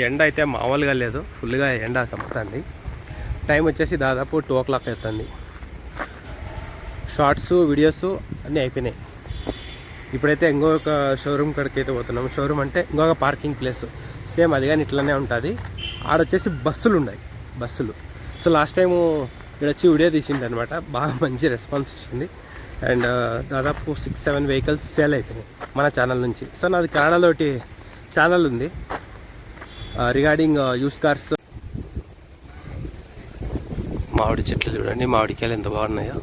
ఎండ అయితే మామూలుగా లేదు, ఫుల్గా ఎండ సముతుంది. టైం వచ్చేసి దాదాపు 2 o'clock అవుతుంది. షార్ట్స్ వీడియోస్ అన్నీ అయిపోయినాయి. ఇప్పుడైతే ఇంకొక షోరూమ్ కాడికి అయితే పోతున్నాం. షోరూమ్ అంటే ఇంకొక పార్కింగ్ ప్లేస్ సేమ్ అది కానీ ఇట్లానే ఉంటుంది. ఆడొచ్చేసి బస్సులు ఉన్నాయి, బస్సులు. సో లాస్ట్ టైము ఇక్కడ వచ్చి వీడియో తీసింది అనమాట, బాగా మంచి రెస్పాన్స్ వచ్చింది. అండ్ దాదాపు 6-7 వెహికల్స్ సేల్ అయిపోయినాయి మన ఛానల్ నుంచి. సో నాది కన్నడలో ఒకటి ఛానల్ ఉంది రిగార్డింగ్ యూస్ కార్స్. మామిడి చెట్లు చూడండి, మామిడికాయలు ఎంత బాగున్నాయో.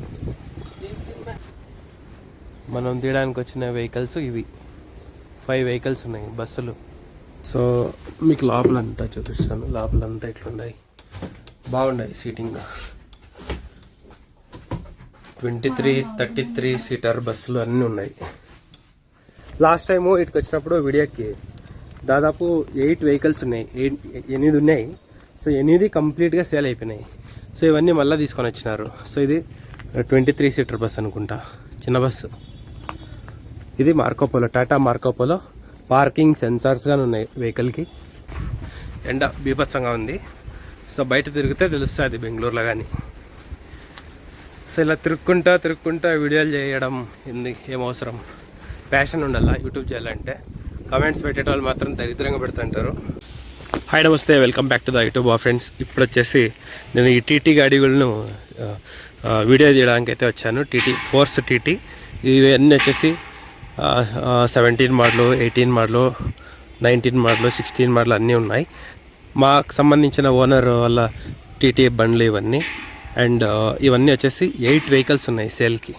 మనం తీయడానికి వచ్చిన వెహికల్స్ ఇవి 5 వెహికల్స్ ఉన్నాయి, బస్సులు. సో మీకు లోపలంతా చూపిస్తాను. లోపలంతా ఇట్లున్నాయి, బాగున్నాయి. సీటింగ్ 23-33 సీటర్ బస్సులు అన్నీ ఉన్నాయి. లాస్ట్ టైము ఇటుకు వచ్చినప్పుడు వీడియోకి దాదాపు 8 వెహికల్స్ ఉన్నాయి, 8 ఉన్నాయి. సో 8 కంప్లీట్గా సేల్ అయిపోయినాయి. సో ఇవన్నీ మళ్ళీ తీసుకొని వచ్చినారు. సో ఇది 23 సీటర్ బస్ అనుకుంటా, చిన్న బస్సు. ఇది మార్కోపోలో, టాటా మార్కోపోలో. పార్కింగ్ సెన్సార్స్గానే ఉన్నాయి వెహికల్కి. ఎండ బీభత్సంగా ఉంది. సో బయట తిరిగితే తెలుస్తుంది బెంగళూరులో కానీ. సో ఇలా తిరుక్కుంటా వీడియోలు చేయడం ఏం అవసరం, ప్యాషన్ ఉండాలా యూట్యూబ్ చేయాలంటే. కమెంట్స్ పెట్టేటోళ్ళు మాత్రం దరిద్రంగా పెడుతుంటారు. హాయ్ నమస్తే, welcome back to the YouTube friends. ఇప్పుడు వచ్చేసి నేను ఈ టీటీ గాడిలను వీడియో తీయడానికి అయితే వచ్చాను. ఫోర్స్ టీటీ ఇవన్నీ వచ్చేసి 17 మోడలు, 18 మోడలు, 19 మోడలు, 16 మోడలు అన్నీ ఉన్నాయి. మాకు సంబంధించిన ఓనర్ వాళ్ళ టీటీ బండ్లు ఇవన్నీ. అండ్ ఇవన్నీ వచ్చేసి 8 వెహికల్స్ ఉన్నాయి సేల్కి.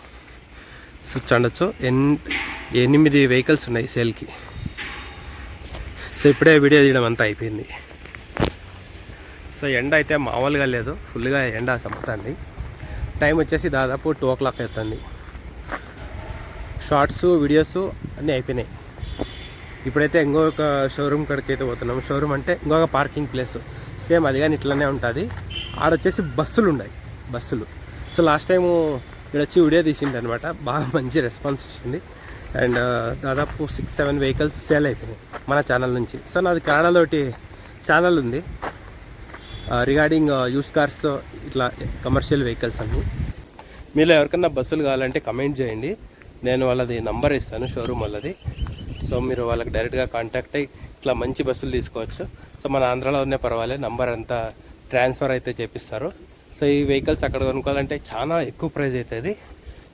సో చూడొచ్చు, 8 వెహికల్స్ ఉన్నాయి సేల్కి. సో ఇప్పుడే వీడియో తీయడం అంతా అయిపోయింది. సో ఎండ అయితే మామూలుగా లేదు, ఫుల్గా ఎండ సముతుంది. టైం వచ్చేసి దాదాపు 2 o'clock అవుతుంది. షార్ట్స్ వీడియోస్ అన్నీ అయిపోయినాయి. ఇప్పుడైతే ఇంకొక షోరూమ్ కాడికి అయితే పోతున్నాం. షోరూమ్ అంటే ఇంకొక పార్కింగ్ ప్లేస్ సేమ్ అది కానీ ఇట్లానే ఉంటుంది. ఆడొచ్చేసి బస్సులు ఉన్నాయి, బస్సులు. సో లాస్ట్ టైము ఇక్కడ వచ్చి వీడియో తీసింది అనమాట, బాగా మంచి రెస్పాన్స్ వచ్చింది. అండ్ దాదాపు 6-7 వెహికల్స్ సేల్ అయిపోయినాయి మన ఛానల్ నుంచి. సో నాది కన్నడలో ఒకటి ఛానల్ ఉంది రిగార్డింగ్ యూస్ కార్స్, ఇట్లా కమర్షియల్ వెహికల్స్ అన్నీ. మీలో ఎవరికన్నా బస్సులు కావాలంటే కమెంట్ చేయండి, నేను వాళ్ళది నంబర్ ఇస్తాను, షోరూమ్ వాళ్ళది. సో మీరు వాళ్ళకి డైరెక్ట్గా కాంటాక్ట్ అయ్యి ఇట్లా మంచి బస్సులు తీసుకోవచ్చు. సో మన ఆంధ్రాలో ఉన్న పర్వాలేదు, నంబర్ అంతా ట్రాన్స్ఫర్ అయితే చేపిస్తారు. సో ఈ వెహికల్స్ అక్కడ కొనుక్కోవాలంటే చాలా ఎక్కువ ప్రైస్ అవుతుంది.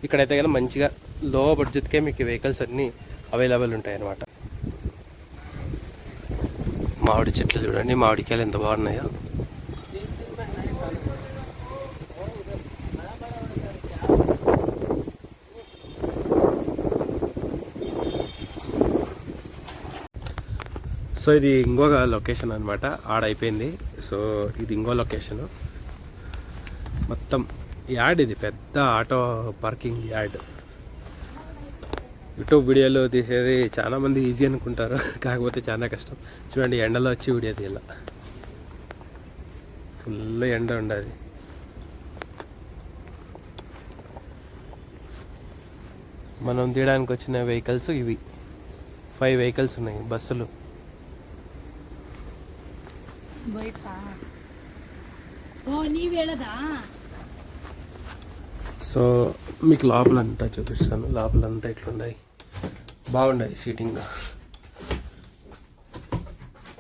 ఇక్కడైతే కానీ మంచిగా లో బడ్జెట్కే మీకు వెహికల్స్ అన్నీ అవైలబుల్ ఉంటాయి అన్నమాట. మామిడి చెట్లు చూడండి, మామిడికాయలు ఎంత బాగున్నాయో. సో ఇది ఇంకొక లొకేషన్ అనమాట, ఆడైపోయింది. సో ఇది ఇంకో లొకేషను, మొత్తం యాడ్. ఇది పెద్ద ఆటో పార్కింగ్ యాడ్. యూట్యూబ్ వీడియోలు తీసేది చాలామంది ఈజీ అనుకుంటారు, కాకపోతే చాలా కష్టం. చూడండి, ఎండలో వచ్చి వీడియో తీయాల, ఫుల్ ఎండ ఉండదు. మనం తీయడానికి వచ్చిన వెహికల్స్ ఇవి 5 వెహికల్స్ ఉన్నాయి, బస్సులు. సో మీకు లోపలంతా చూపిస్తాను. లోపలంతా ఇట్లున్నాయి, బాగున్నాయి. సీటింగ్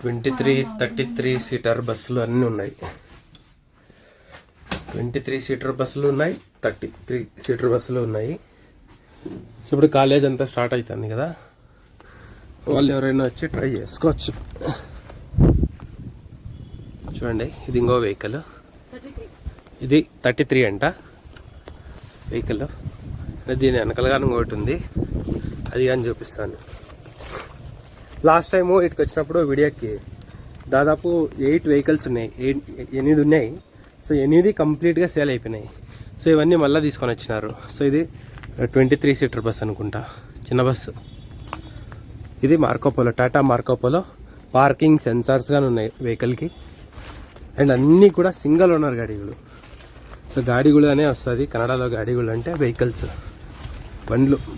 23-33 సీటర్ బస్సులు అన్నీ ఉన్నాయి. 23 సీటర్ బస్సులు ఉన్నాయి, 33 సీటర్ బస్సులు ఉన్నాయి. సో ఇప్పుడు కాలేజ్ అంతా స్టార్ట్ అవుతుంది కదా, వాళ్ళు ఎవరైనా వచ్చి ట్రై చేసుకోవచ్చు. చూడండి, ఇది ఇంకో వెహికల్, ఇది 33 అంట వెహికల్. దీని వెనకలుగానే ఇంకోటి ఉంది, అది కానీ చూపిస్తాను. లాస్ట్ టైము ఇటుకు వచ్చినప్పుడు వీడియోకి దాదాపు 8 వెహికల్స్ ఉన్నాయి, 8 ఉన్నాయి. సో 8 కంప్లీట్గా సేల్ అయిపోయినాయి. సో ఇవన్నీ మళ్ళీ తీసుకొని వచ్చినారు. సో ఇది 23 సీటర్ బస్ అనుకుంటా, చిన్న బస్సు. ఇది మార్కోపోలో, టాటా మార్కోపోలో. పార్కింగ్ సెన్సార్స్గానే ఉన్నాయి వెహికల్కి. అండ్ అన్నీ కూడా సింగిల్ ఓనర్ గాడిಗಳು. సో గాడిಗಳು అనే వస్తుంది కన్నడలో. గాడిಗಳು అంటే వెహికల్స్,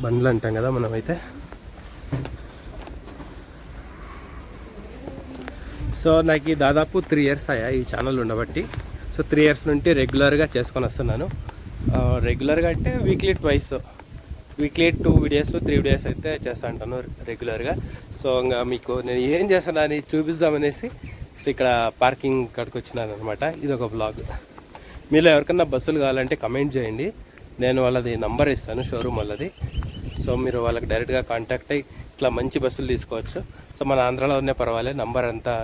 బండ్లు అంటాం కదా మనమైతే. సో నాకు దాదాపు 3 years అయ్యా ఈ ఛానల్ ఉండబట్టి. సో 3 years నుండి రెగ్యులర్గా చేసుకొని వస్తున్నాను. రెగ్యులర్గా అంటే వీక్లీ 2 videos 3 videos అయితే చేస్తా ఉంటాను రెగ్యులర్గా. సో ఇంకా మీకు నేను ఏం చేస్తాను అని చూపిద్దామనేసి సో ఇక్కడ పార్కింగ్ కాడికి వచ్చినాను అనమాట. ఇది ఒక బ్లాగ్. మీలో ఎవరికన్నా బస్సులు కావాలంటే కమెంట్ చేయండి, నేను వాళ్ళది నంబర్ ఇస్తాను, షోరూమ్ వాళ్ళది. సో మీరు వాళ్ళకి డైరెక్ట్గా కాంటాక్ట్ అయ్యి ఇట్లా మంచి బస్సులు తీసుకోవచ్చు. సో మన ఆంధ్రాలోనే పర్వాలేదు, నంబర్ అంతా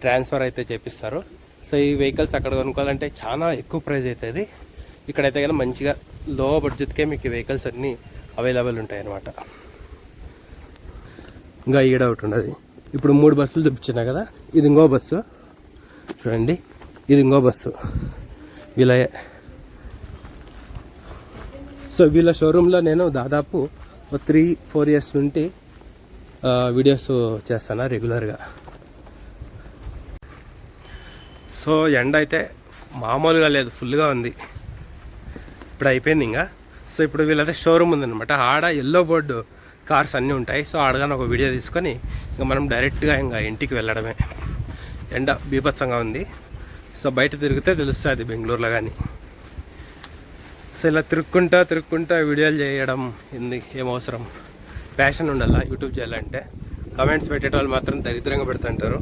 ట్రాన్స్ఫర్ అయితే చేపిస్తారు. సో ఈ వెహికల్స్ అక్కడ కొనుక్కోవాలంటే చాలా ఎక్కువ ప్రైస్ అవుతుంది. ఇక్కడైతే కానీ మంచిగా లో బడ్జెట్కే మీకు వెహికల్స్ అన్నీ అవైలబుల్ ఉంటాయి అన్నమాట. ఇంకా ఈడ ఒకటి ఉండదు. ఇప్పుడు 3 బస్సులు చూపించినా కదా, ఇది ఇంకో బస్సు చూడండి, ఇది ఇంకో బస్సు వీళ్ళ. సో వీళ్ళ షోరూంలో నేను దాదాపు 3-4 years నుండి వీడియోస్ చేస్తాను రెగ్యులర్గా. సో ఎండ అయితే మామూలుగా లేదు, ఫుల్గా ఉంది. ఇప్పుడు అయిపోయింది ఇంకా. సో ఇప్పుడు వీళ్ళైతే షోరూమ్ ఉందన్నమాట, ఆడ ఎల్లో బోర్డు కార్స్ అన్నీ ఉంటాయి. సో ఆడగానే ఒక వీడియో తీసుకొని ఇంకా మనం డైరెక్ట్గా ఇంకా ఇంటికి వెళ్ళడమే. ఎండ బీభత్సంగా ఉంది. సో బయట తిరిగితే తెలుస్తుంది బెంగళూరులో కానీ. సో ఇలా తిరుక్కుంటా వీడియోలు చేయడం ఏం అవసరం, ప్యాషన్ ఉండాలా యూట్యూబ్ చేయాలంటే. కమెంట్స్ పెట్టేటోళ్ళు మాత్రం దరిద్రంగా పెడుతుంటారు.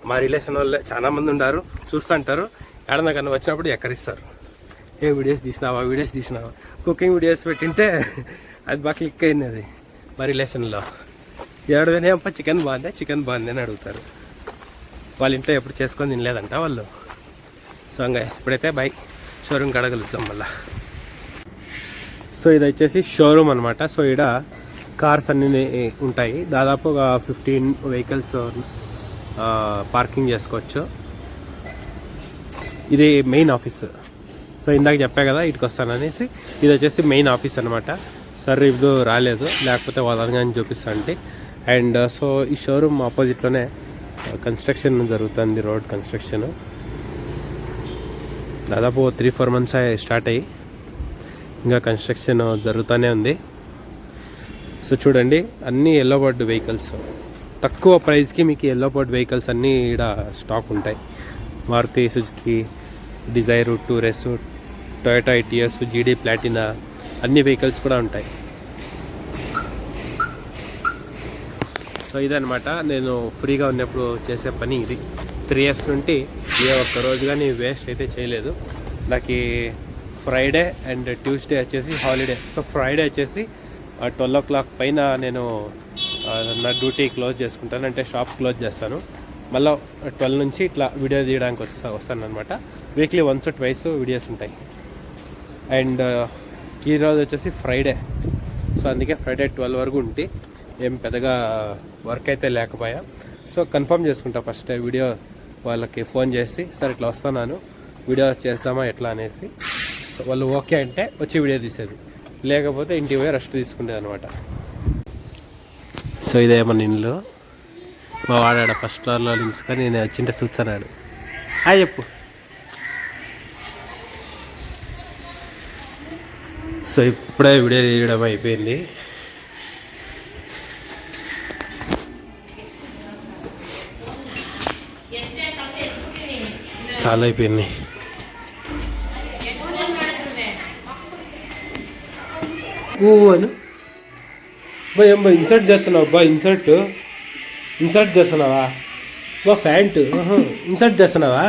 మా రిలేషన్ వాళ్ళే చాలామంది ఉన్నారు, చూస్తుంటారు. ఏడన్నా కన్నా వచ్చినప్పుడు ఎక్కడిస్తారు, ఏ వీడియోస్ తీసినావా కుకింగ్ వీడియోస్ పెట్టింటే అది బాగా క్లిక్ అయింది. అది మా రిలేషన్లో ఏడవేనేప్ప చికెన్ బాగుంది అని అడుగుతారు. వాళ్ళ ఇంట్లో ఎప్పుడు చేసుకొని తినలేదంట వాళ్ళు. సో ఇంకా ఇప్పుడైతే బైక్ షోరూమ్కి అడగలుగుతాం మళ్ళా. సో ఇది వచ్చేసి షోరూమ్ అనమాట. సో ఇక్కడ కార్స్ అన్నీ ఉంటాయి, దాదాపు ఒక 15 vehicles పార్కింగ్ చేసుకోవచ్చు. ఇది మెయిన్ ఆఫీస్. సో ఇందాక చెప్పా కదా ఇటుకు వస్తాననేసి, ఇది వచ్చేసి మెయిన్ ఆఫీస్ అనమాట. సరే ఇప్పుడు రాలేదు, లేకపోతే వాళ్ళని చూపిస్తా అంటే. అండ్ సో ఈ షోరూమ్ ఆపోజిట్లోనే కన్స్ట్రక్షన్ జరుగుతుంది, రోడ్ కన్స్ట్రక్షన్. దాదాపు 3-4 months స్టార్ట్ అయ్యి ఇంకా కన్స్ట్రక్షన్ జరుగుతూనే ఉంది. సో చూడండి అన్నీ ఎల్లో బోర్డ్ వెహికల్స్, తక్కువ ప్రైస్కి మీకు ఎల్లో బోర్డ్ వెహికల్స్ అన్నీ ఇక్కడ స్టాక్ ఉంటాయి. Maruti Suzuki Dzire, Tour S, Toyota ITS, GD Platina అన్ని వెహికల్స్ కూడా ఉంటాయి. సో ఇదనమాట నేను ఫ్రీగా ఉన్నప్పుడు చేసే పని ఇది. 3 years నుండి ఏ ఒక్క రోజు కానీ వేస్ట్ అయితే చేయలేదు. నాకు ఫ్రైడే అండ్ ట్యూస్డే వచ్చేసి హాలిడే. సో ఫ్రైడే వచ్చేసి 12 o'clock పైన నేను నా డ్యూటీ క్లోజ్ చేసుకుంటాను, అంటే షాప్ క్లోజ్ చేస్తాను. మళ్ళీ 12 నుంచి ఇట్లా వీడియో తీయడానికి వస్తాను అనమాట. వీక్లీ 1 or 2 వీడియోస్ ఉంటాయి. అండ్ ఈరోజు వచ్చేసి ఫ్రైడే. సో అందుకే ఫ్రైడే 12 వరకు ఉంటే ఏం పెద్దగా వర్క్ అయితే లేకపోయా. సో కన్ఫర్మ్ చేసుకుంటా ఫస్ట్ వీడియో వాళ్ళకి ఫోన్ చేసి, సార్ ఇట్లా వస్తున్నాను వీడియో చేస్తామా ఎట్లా అనేసి. సో వాళ్ళు ఓకే అంటే వచ్చి వీడియో తీసేది, లేకపోతే ఇంటికి పోయి రెస్ట్ తీసుకునేది అనమాట. సో ఇదే మన ఇల్లు. మా వాడాడు ఫస్ట్ ఫ్లోర్లో నిలుచుకొని నేను వచ్చింటే చూస్తున్నాడు. చెప్పు. సో ఇప్పుడే వీడియో తీయడం అయిపోయింది. చాలా అయిపోయింది. అను బా ఇన్సర్ట్ చేస్తున్నావు, బా ఇన్సర్ట్ చేస్తున్నావా, బా ప్యాంటు ఇన్సర్ట్ చేస్తున్నావా.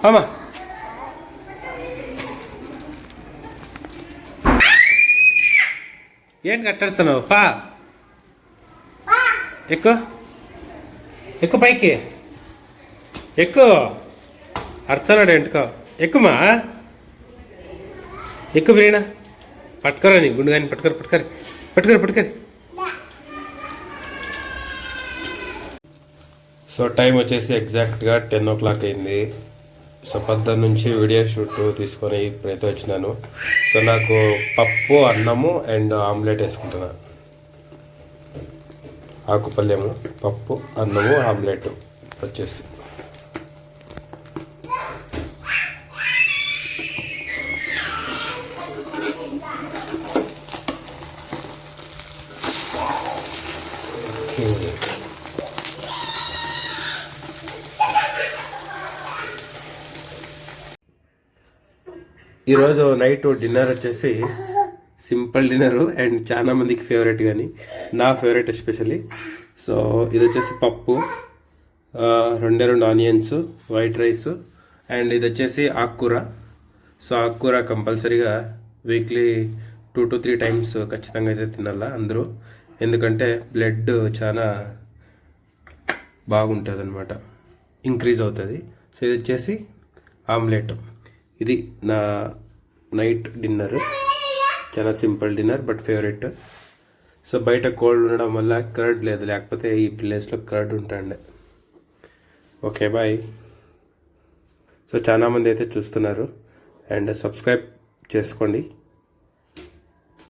అమ్మా ఏంటి కట్టేస్తున్నావు, పా ఎక్కువ పైకి ఎక్కువ అర్చనాడు ఎంటుకో, ఎక్కుమా ఎక్కువ బిర్యానా పట్టుకరా, నీ గుండు కానీ పట్టుకరు. సో టైం వచ్చేసి ఎగ్జాక్ట్గా 10 o'clock అయింది. సో 10 నుంచి వీడియో షూట్ తీసుకొని ఇప్పుడైతే వచ్చినాను. సో నాకు పప్పు, అన్నము అండ్ ఆమ్లెట్ వేసుకుంటున్నా. ఆకుపల్యము, పప్పు, అన్నము, ఆమ్లెట్ వచ్చేసి. ఈరోజు నైట్ డిన్నర్ వచ్చేసి సింపుల్ డిన్నర్ అండ్ చాలా మందికి ఫేవరెట్, కానీ నా ఫేవరెట్ ఎస్పెషల్లీ. సో ఇది వచ్చేసి పప్పు, 2 ఆనియన్స్, వైట్ రైస్, అండ్ ఇది వచ్చేసి ఆకుకూర. సో ఆకుకూర కంపల్సరీగా వీక్లీ 2 to 3 టైమ్స్ ఖచ్చితంగా అయితే తినాలా అందరూ, ఎందుకంటే బ్లడ్ చాలా బాగుంటుంది అనమాట, ఇంక్రీజ్ అవుతుంది. సో ఇది వచ్చేసి ఆమ్లెట్. ఇది నా నైట్ డిన్నర్, చాలా simple dinner but favourite. So బయట కోల్డ్ ఉండడం వల్ల కర్డ్ లేదు, లేకపోతే ఈ ప్లేస్లో కర్డ్ ఉంటాండే. Okay bye. సో చాలామంది అయితే చూస్తున్నారు అండ్ సబ్స్క్రైబ్ చేసుకోండి.